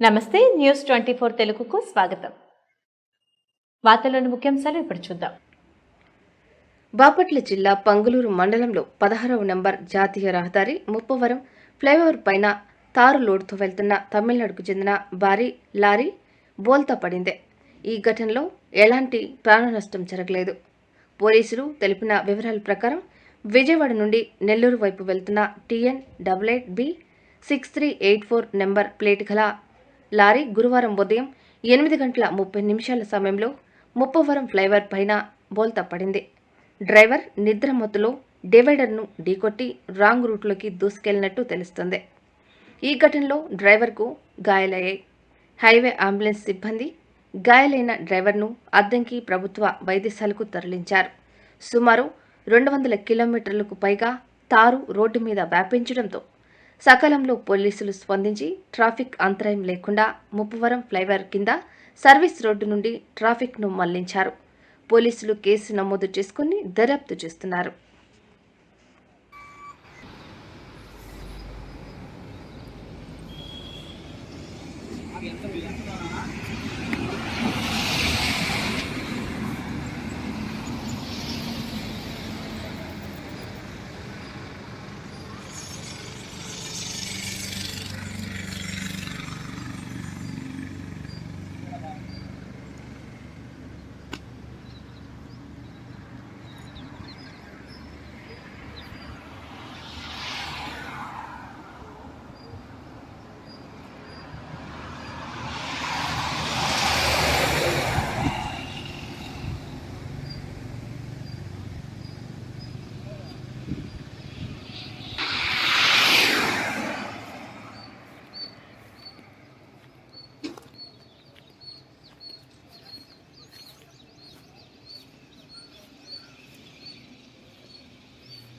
నమస్తే న్యూస్ 24 తెలుగుకు స్వాగతం. వార్తల్లోని ముఖ్యాంశాలు ఇప్పుడు చూద్దాం. బాపట్ల జిల్లా పంగులూరు మండలంలో 16వ నంబర్ జాతీయ రహదారి ముప్పవరం ఫ్లైఓవర్ పైన తారు లోడుతో వెళ్తున్న తమిళనాడుకు చెందిన భారీ లారీ బోల్తా పడింది. ఈ ఘటనలో ఎలాంటి ప్రాణ నష్టం జరగలేదు. పోలీసులు తెలిపిన వివరాల ప్రకారం విజయవాడ నుండి నెల్లూరు వైపు వెళ్తున్న TN88B 6384 నెంబర్ ప్లేట్ గల లారీ గురువారం ఉదయం 8:30 సమయంలో ముప్పవరం ఫ్లైఓవర్ పైన బోల్తా పడింది. డ్రైవర్ నిద్రమత్తులో డివైడర్ను ఢీకొట్టి రాంగ్ రూట్లోకి దూసుకెళ్లినట్టు తెలుస్తుంది. ఈ ఘటనలో డ్రైవర్కు గాయాలయ్యాయి. హైవే అంబులెన్స్ సిబ్బంది గాయాలైన డ్రైవర్ను అద్దంకి ప్రభుత్వ వైద్యశాలకు తరలించారు. సుమారు 200 కిలోమీటర్లకు పైగా తారు రోడ్డు మీద వ్యాపించడంతో సకాలంలో పోలీసులు స్పందించి ట్రాఫిక్ అంతరాయం లేకుండా ముప్పవరం ఫ్లైఓవర్ కింద సర్వీస్ రోడ్డు నుండి ట్రాఫిక్ను మళ్లించారు. పోలీసులు కేసు నమోదు చేసుకుని దర్యాప్తు చేస్తున్నారు.